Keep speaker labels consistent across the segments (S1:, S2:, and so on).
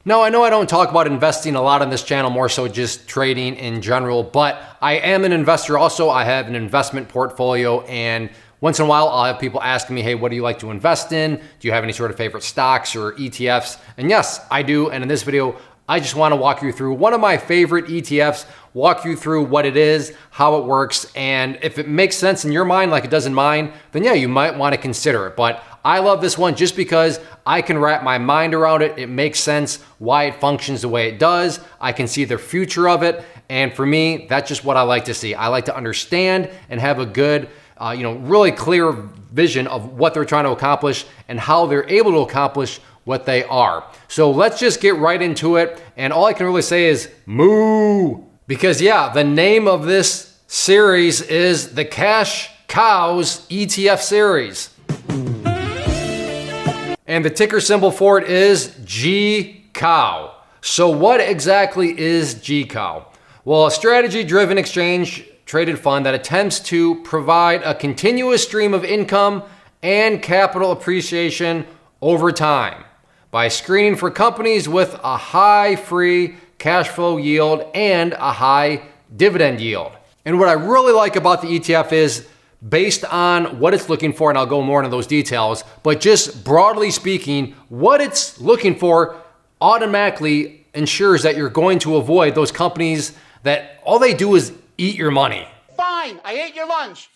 S1: Now, I know I don't talk about investing a lot on this channel, more so just trading in general, but I am an investor also. I have an investment portfolio, and once in a while, I'll have people asking me, hey, what do you like to invest in? Do you have any sort of favorite stocks or ETFs? And yes, I do. And in this video, I just want to walk you through one of my favorite ETFs, walk you through what it is, how it works, and if it makes sense in your mind like it does in mine, then yeah, you might want to consider it. But I love this one just because I can wrap my mind around it. It makes sense why it functions the way it does. I can see the future of it. And for me, that's just what I like to see. I like to understand and have a good, really clear vision of what they're trying to accomplish and how they're able to accomplish what they are. So let's just get right into it. And all I can really say is moo. Because yeah, the name of this series is the Cash Cows ETF series. And the ticker symbol for it is GCOW. So what exactly is GCOW? Well, a strategy-driven exchange-traded fund that attempts to provide a continuous stream of income and capital appreciation over time by screening for companies with a high free cash flow yield and a high dividend yield. And what I really like about the ETF is based on what it's looking for, and I'll go more into those details, but just broadly speaking, what it's looking for automatically ensures that you're going to avoid those companies that all they do is eat your money.
S2: Fine, I ate your lunch.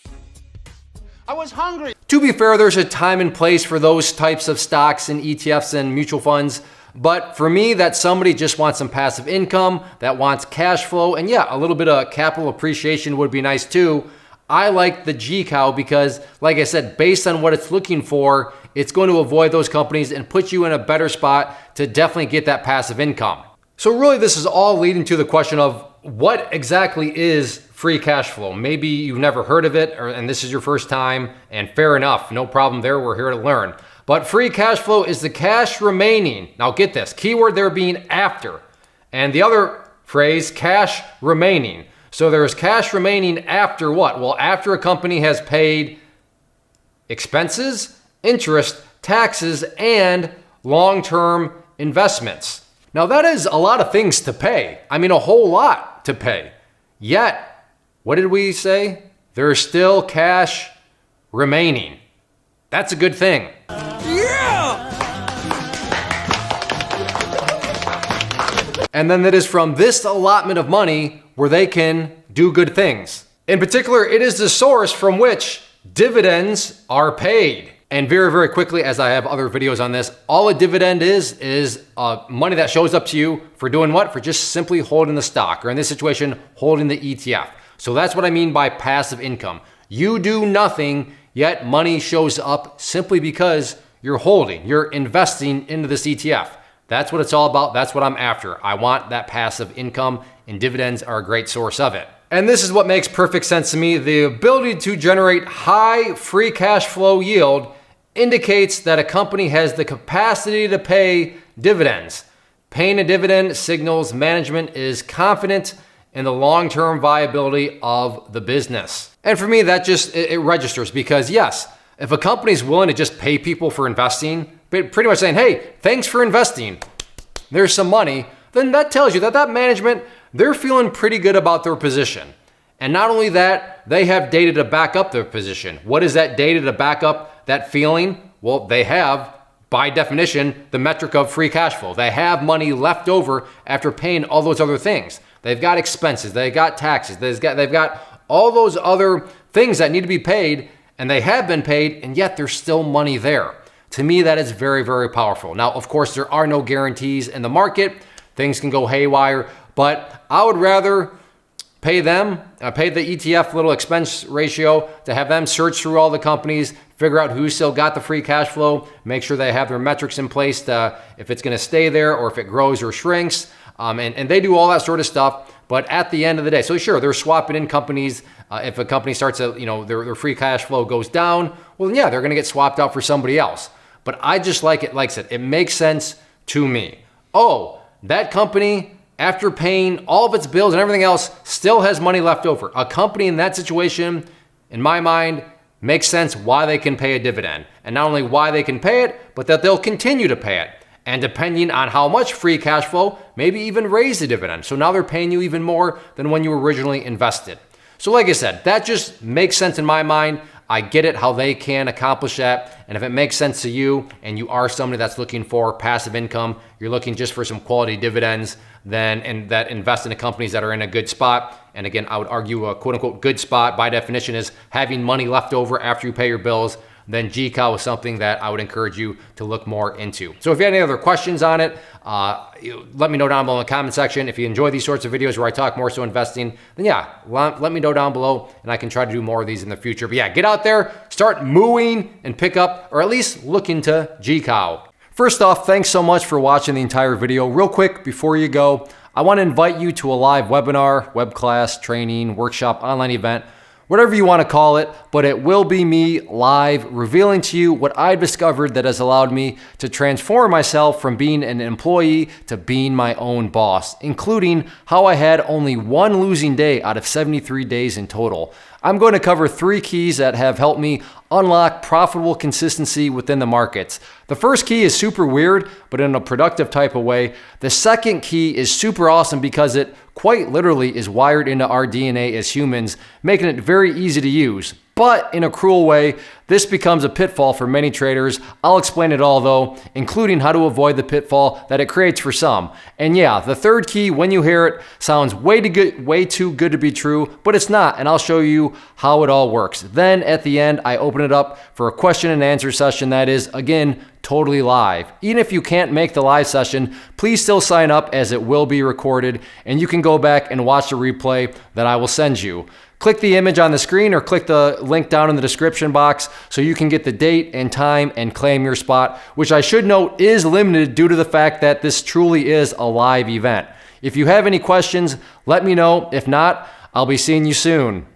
S2: I was hungry.
S1: To be fair, there's a time and place for those types of stocks and ETFs and mutual funds. But for me, that somebody just wants some passive income, that wants cash flow, and yeah, a little bit of capital appreciation would be nice too. I like the GCOW because, like I said, based on what it's looking for, it's going to avoid those companies and put you in a better spot to definitely get that passive income. So really, this is all leading to the question of what exactly is free cash flow? Maybe you've never heard of it, and this is your first time, and fair enough, no problem there, we're here to learn. But free cash flow is the cash remaining, now get this, keyword there being after, and the other phrase, cash remaining. So there's cash remaining after what? Well, after a company has paid expenses, interest, taxes, and long-term investments. Now that is a lot of things to pay. I mean, a whole lot to pay. Yet, what did we say? There's still cash remaining. That's a good thing. Yeah! And then that is from this allotment of money where they can do good things. In particular, it is the source from which dividends are paid. And very, very quickly, as I have other videos on this, all a dividend is money that shows up to you for doing what? For just simply holding the stock, or in this situation, holding the ETF. So that's what I mean by passive income. You do nothing, yet money shows up simply because you're holding, you're investing into this ETF. That's what it's all about. That's what I'm after. I want that passive income, and dividends are a great source of it. And this is what makes perfect sense to me. The ability to generate high free cash flow yield indicates that a company has the capacity to pay dividends. Paying a dividend signals management is confident in the long-term viability of the business. And for me, that just, it registers because yes, if a company's willing to just pay people for investing, pretty much saying, hey, thanks for investing, there's some money, then that tells you that that management, they're feeling pretty good about their position. And not only that, they have data to back up their position. What is that data to back up that feeling? Well, they have, by definition, the metric of free cash flow. They have money left over after paying all those other things. They've got expenses, they've got taxes, they've got all those other things that need to be paid, and they have been paid, and yet there's still money there. To me, that is very, very powerful. Now, of course, there are no guarantees in the market. Things can go haywire, but I would rather pay them, pay the ETF little expense ratio to have them search through all the companies, figure out who's still got the free cash flow, make sure they have their metrics in place to, if it's gonna stay there or if it grows or shrinks. And they do all that sort of stuff. But at the end of the day, so sure, they're swapping in companies. If a company starts to, their free cash flow goes down, well, then yeah, they're gonna get swapped out for somebody else. But I just like it, like I said, it makes sense to me. Oh, that company, after paying all of its bills and everything else, still has money left over. A company in that situation, in my mind, makes sense why they can pay a dividend. And not only why they can pay it, but that they'll continue to pay it. And depending on how much free cash flow, maybe even raise the dividend. So now they're paying you even more than when you originally invested. So like I said, that just makes sense in my mind. I get it how they can accomplish that. And if it makes sense to you and you are somebody that's looking for passive income, you're looking just for some quality dividends, and that invest in the companies that are in a good spot. And again, I would argue a quote unquote good spot by definition is having money left over after you pay your bills. Then GCOW is something that I would encourage you to look more into. So if you have any other questions on it, let me know down below in the comment section. If you enjoy these sorts of videos where I talk more so investing, then yeah, let me know down below and I can try to do more of these in the future. But yeah, get out there, start mooing and pick up, or at least look into GCOW. First off, thanks so much for watching the entire video. Real quick, before you go, I want to invite you to a live webinar, web class, training, workshop, online event, whatever you want to call it, but it will be me live revealing to you what I've discovered that has allowed me to transform myself from being an employee to being my own boss, including how I had only one losing day out of 73 days in total. I'm going to cover 3 keys that have helped me unlock profitable consistency within the markets. The first key is super weird, but in a productive type of way. The second key is super awesome because it quite literally is wired into our DNA as humans, making it very easy to use. But in a cruel way, this becomes a pitfall for many traders. I'll explain it all though, including how to avoid the pitfall that it creates for some. And yeah, the third key, when you hear it, sounds way too good to be true, but it's not, and I'll show you how it all works. Then at the end, I open it up for a question and answer session that is, again, totally live. Even if you can't make the live session, please still sign up as it will be recorded, and you can go back and watch the replay that I will send you. Click the image on the screen or click the link down in the description box so you can get the date and time and claim your spot, which I should note is limited due to the fact that this truly is a live event. If you have any questions, let me know. If not, I'll be seeing you soon.